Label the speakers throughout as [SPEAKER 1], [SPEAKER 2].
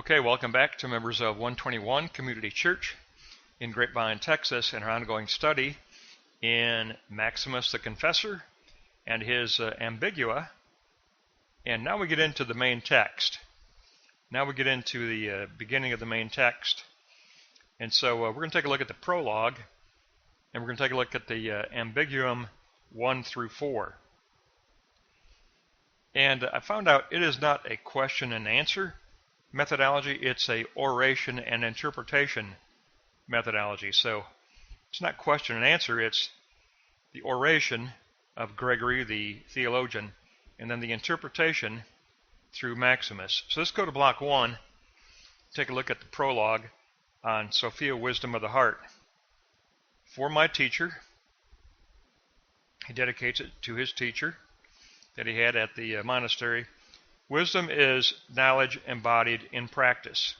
[SPEAKER 1] Okay, welcome back to members of 121 Community Church in Grapevine, Texas, and our ongoing study in Maximus the Confessor and his Ambigua. And now we get into the main text. Now we get into the beginning of the main text. And so we're going to take a look at the prologue, and we're going to take a look at the Ambiguum 1 through 4. And I found out it is not a question and answer methodology, it's a oration and interpretation methodology. So it's not question and answer, it's the oration of Gregory the theologian, and then the interpretation through Maximus. So let's go to block 1, take a look at the prologue on Sophia Wisdom of the Heart. For my teacher, he dedicates it to his teacher that he had at the monastery. Wisdom is knowledge embodied in practice.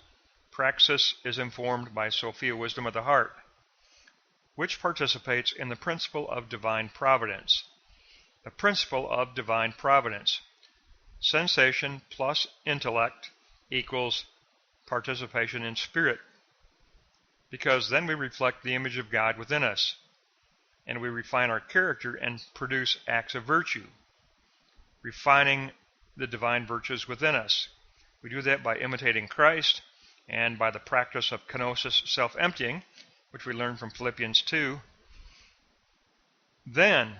[SPEAKER 1] Praxis is informed by Sophia Wisdom of the Heart, which participates in the principle of divine providence. The principle of divine providence. Sensation plus intellect equals participation in spirit, because then we reflect the image of God within us, and we refine our character and produce acts of virtue, refining the divine virtues within us. We do that by imitating Christ and by the practice of kenosis, self-emptying, which we learn from Philippians 2. Then,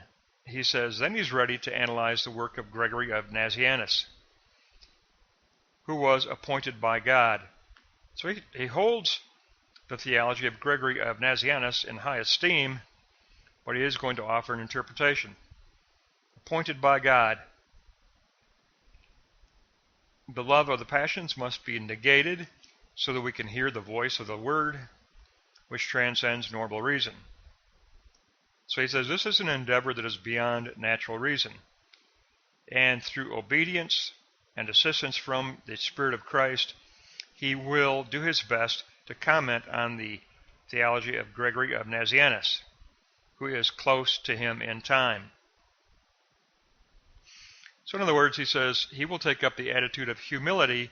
[SPEAKER 1] he says, then he's ready to analyze the work of Gregory of Nazianzus, who was appointed by God. So he holds the theology of Gregory of Nazianzus in high esteem, but he is going to offer an interpretation. Appointed by God. The love of the passions must be negated so that we can hear the voice of the word, which transcends normal reason. So he says this is an endeavor that is beyond natural reason. And through obedience and assistance from the Spirit of Christ, he will do his best to comment on the theology of Gregory of Nazianzus, who is close to him in time. So in other words, he says he will take up the attitude of humility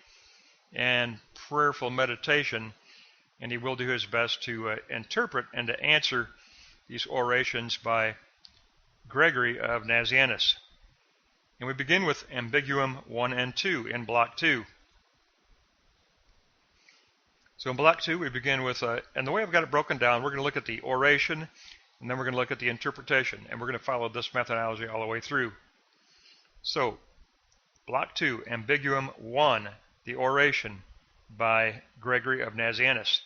[SPEAKER 1] and prayerful meditation, and he will do his best to interpret and to answer these orations by Gregory of Nazianzus. And we begin with Ambiguum 1 and 2 in block 2. So in block 2 we begin with, and the way I've got it broken down, we're going to look at the oration, and then we're going to look at the interpretation, and we're going to follow this methodology all the way through. So, block 2, Ambiguum 1, the oration by Gregory of Nazianzus.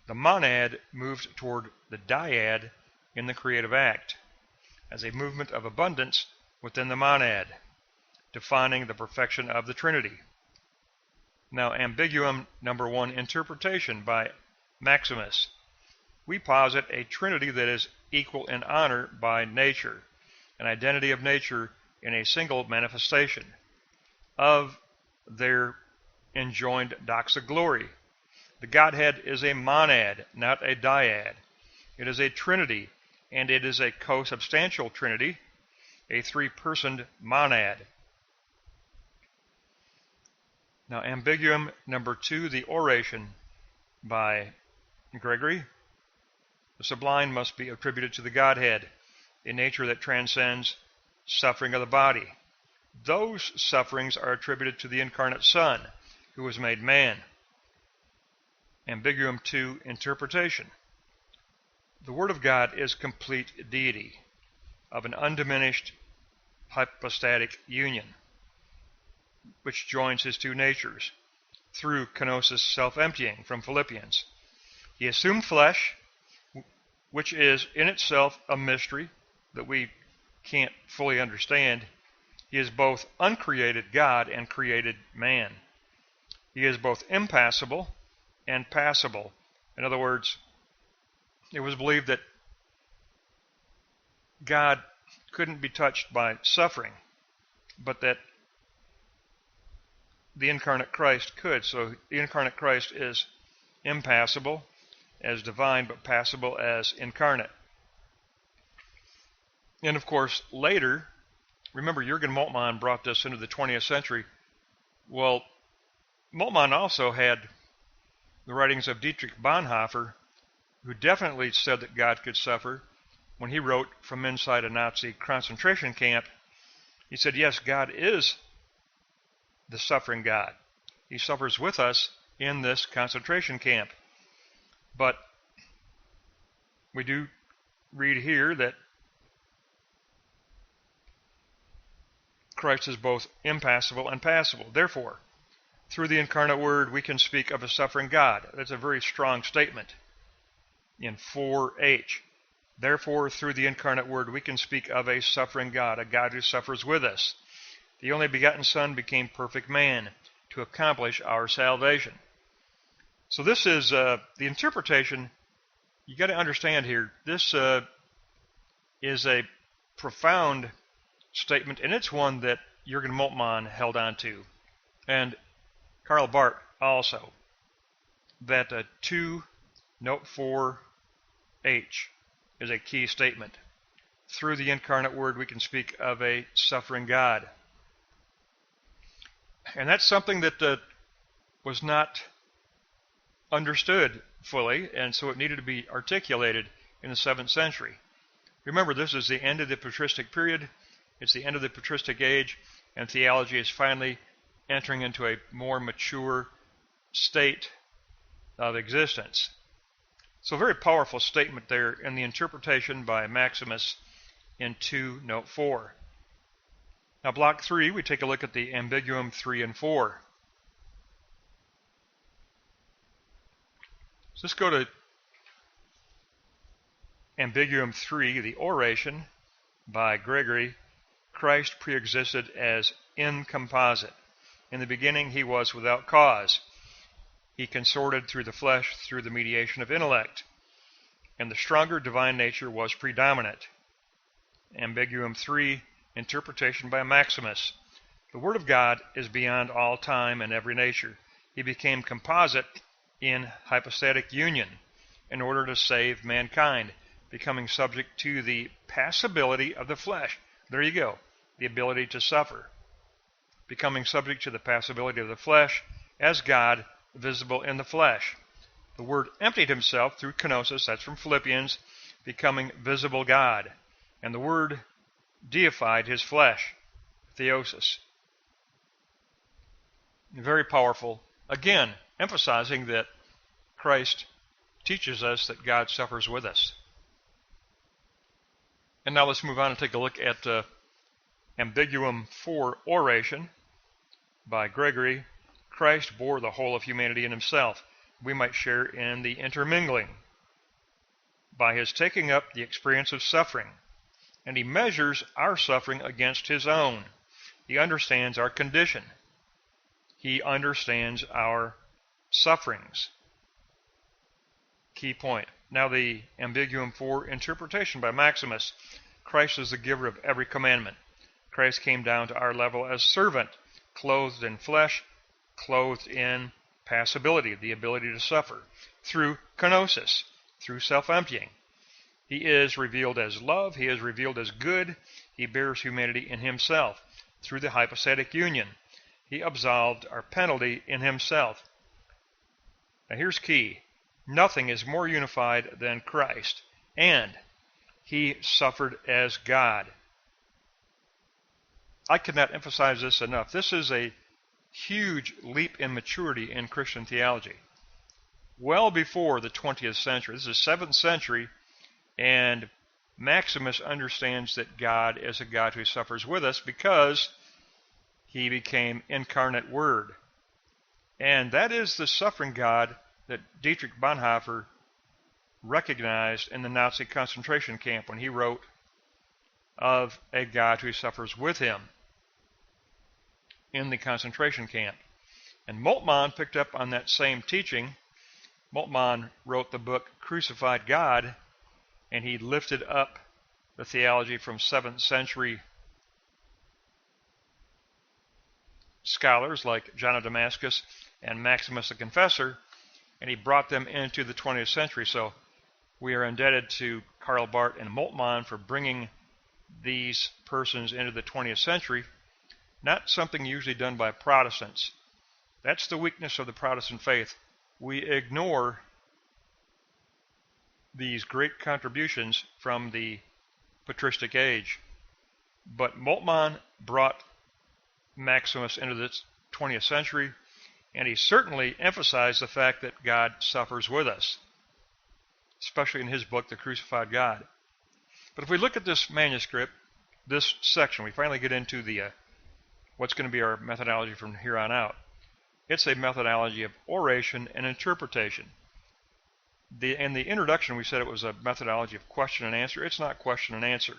[SPEAKER 1] The monad moved toward the dyad in the creative act, as a movement of abundance within the monad, defining the perfection of the Trinity. Now, Ambiguum number 1, interpretation by Maximus. We posit a Trinity that is equal in honor by nature, an identity of nature in a single manifestation of their enjoined doxa glory. The Godhead is a monad, not a dyad. It is a trinity, and it is a co-substantial trinity, a three-personed monad. Now, Ambiguum number 2, the oration by Gregory. The sublime must be attributed to the Godhead, a nature that transcends suffering of the body. Those sufferings are attributed to the incarnate Son, who was made man. Ambiguum 2, interpretation. The Word of God is complete deity, of an undiminished hypostatic union, which joins his two natures, through kenosis, self-emptying, from Philippians. He assumed flesh, which is in itself a mystery that we can't fully understand. He is both uncreated God and created man. He is both impassible and passible. In other words, it was believed that God couldn't be touched by suffering, but that the incarnate Christ could. So the incarnate Christ is impassible as divine, but passible as incarnate. And of course, later, remember Jürgen Moltmann brought this into the 20th century. Well, Moltmann also had the writings of Dietrich Bonhoeffer, who definitely said that God could suffer. When he wrote from inside a Nazi concentration camp, he said, yes, God is the suffering God. He suffers with us in this concentration camp. But we do read here that Christ is both impassible and passible. Therefore, through the incarnate Word, we can speak of a suffering God. That's a very strong statement in 4H. Therefore, through the incarnate Word, we can speak of a suffering God, a God who suffers with us. The only begotten Son became perfect man to accomplish our salvation. So this is the interpretation. You got to understand here, this is a profound statement, and it's one that Jürgen Moltmann held on to, and Karl Barth also, that 2 note 4H is a key statement. Through the incarnate Word, we can speak of a suffering God. And that's something that was not understood fully, and so it needed to be articulated in the 7th century. Remember, this is the end of the patristic period. It's the end of the patristic age, and theology is finally entering into a more mature state of existence. So a very powerful statement there in the interpretation by Maximus in 2 note 4. Now block 3, we take a look at the Ambiguum 3 and 4. So let's go to Ambiguum 3, the oration by Gregory. Christ preexisted as incomposite. In the beginning he was without cause. He consorted through the flesh through the mediation of intellect, and the stronger divine nature was predominant. Ambiguum 3, interpretation by Maximus. The Word of God is beyond all time and every nature. He became composite in hypostatic union in order to save mankind, becoming subject to the passibility of the flesh. There you go, the ability to suffer. Becoming subject to the passibility of the flesh as God, visible in the flesh. The Word emptied himself through kenosis, that's from Philippians, becoming visible God. And the Word deified his flesh, theosis. Very powerful. Again, emphasizing that Christ teaches us that God suffers with us. And now let's move on and take a look at Ambiguum 4 oration by Gregory. Christ bore the whole of humanity in himself. We might share in the intermingling by his taking up the experience of suffering. And he measures our suffering against his own. He understands our condition. He understands our sufferings. Key point. Now the Ambiguum 4 interpretation by Maximus. Christ is the giver of every commandment. Christ came down to our level as servant, clothed in flesh, clothed in passibility, the ability to suffer, through kenosis, through self-emptying. He is revealed as love. He is revealed as good. He bears humanity in himself through the hypostatic union. He absolved our penalty in himself. Now here's key. Nothing is more unified than Christ, and he suffered as God. I cannot emphasize this enough. This is a huge leap in maturity in Christian theology. Well before the 20th century. This is 7th century, and Maximus understands that God is a God who suffers with us because he became incarnate Word. And that is the suffering God that Dietrich Bonhoeffer recognized in the Nazi concentration camp when he wrote of a God who suffers with him in the concentration camp. And Moltmann picked up on that same teaching. Moltmann wrote the book Crucified God, and he lifted up the theology from 7th century scholars like John of Damascus and Maximus the Confessor, and he brought them into the 20th century. So we are indebted to Karl Barth and Moltmann for bringing these persons into the 20th century. Not something usually done by Protestants. That's the weakness of the Protestant faith. We ignore these great contributions from the patristic age. But Moltmann brought Maximus into the 20th century, and he certainly emphasized the fact that God suffers with us, especially in his book, The Crucified God. But if we look at this manuscript, this section, we finally get into the what's going to be our methodology from here on out. It's a methodology of oration and interpretation. In the introduction, we said it was a methodology of question and answer. It's not question and answer.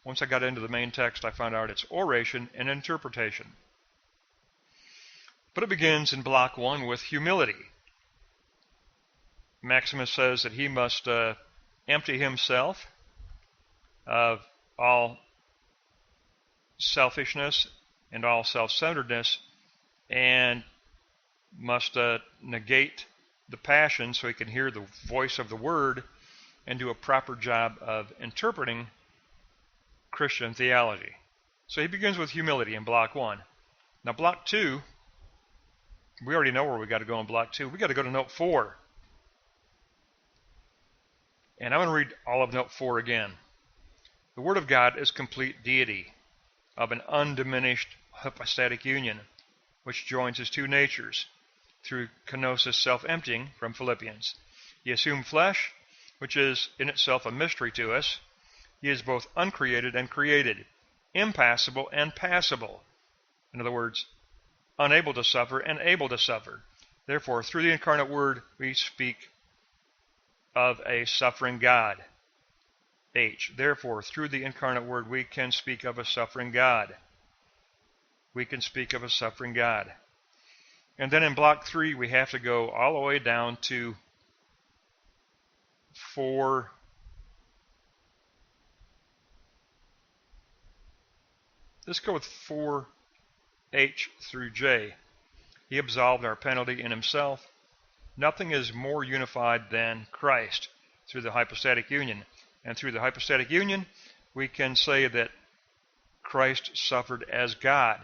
[SPEAKER 1] Once I got into the main text, I found out it's oration and interpretation. But it begins in block 1 with humility. Maximus says that he must empty himself of all selfishness and all self-centeredness, and must negate the passion so he can hear the voice of the Word and do a proper job of interpreting Christian theology. So he begins with humility in block 1. Now block 2, we already know where we got to go in block 2. We got to go to note 4. And I'm going to read all of note 4 again. The Word of God is complete deity of an undiminished hypostatic union, which joins his two natures through kenosis, self-emptying, from Philippians. He assumed flesh, which is in itself a mystery to us. He is both uncreated and created, impassible and passible. In other words, unable to suffer and able to suffer. Therefore, through the incarnate Word, we speak of a suffering God. H. Therefore, through the incarnate Word, we can speak of a suffering God. We can speak of a suffering God. And then in block 3, we have to go all the way down to 4. Let's go with 4H through J. He absolved our penalty in himself. Nothing is more unified than Christ through the hypostatic union. And through the hypostatic union, we can say that Christ suffered as God.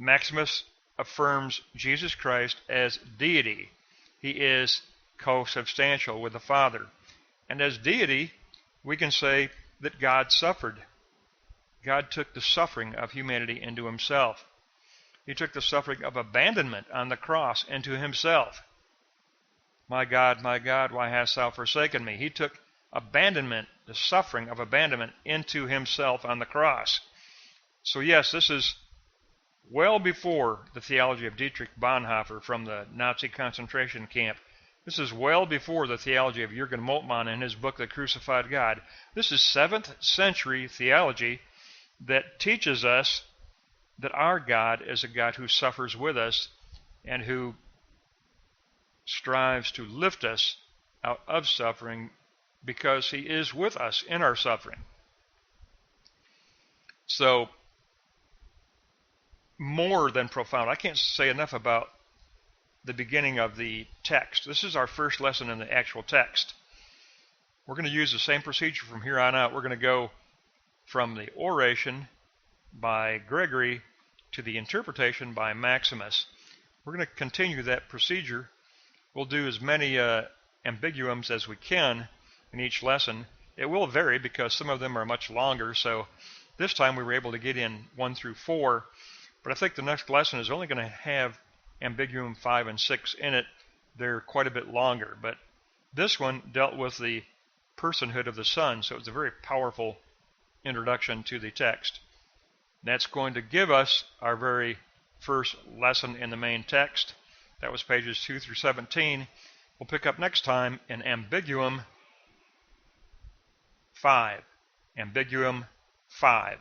[SPEAKER 1] Maximus affirms Jesus Christ as deity. He is co-substantial with the Father. And as deity, we can say that God suffered. God took the suffering of humanity into himself. He took the suffering of abandonment on the cross into himself. My God, why hast thou forsaken me? He took abandonment, the suffering of abandonment, into himself on the cross. So yes, this is well before the theology of Dietrich Bonhoeffer from the Nazi concentration camp. This is well before the theology of Jürgen Moltmann in his book, The Crucified God. This is 7th century theology that teaches us that our God is a God who suffers with us and who strives to lift us out of suffering because he is with us in our suffering. So, more than profound. I can't say enough about the beginning of the text. This is our first lesson in the actual text. We're going to use the same procedure from here on out. We're going to go from the oration by Gregory to the interpretation by Maximus. We're going to continue that procedure. We'll do as many ambiguums as we can in each lesson. It will vary because some of them are much longer, so this time we were able to get in 1 through 4, but I think the next lesson is only going to have Ambiguum 5 and 6 in it. They're quite a bit longer, but this one dealt with the personhood of the Son, so it's a very powerful introduction to the text. That's going to give us our very first lesson in the main text. That was pages 2 through 17. We'll pick up next time in Ambiguum 5. Ambiguum 5.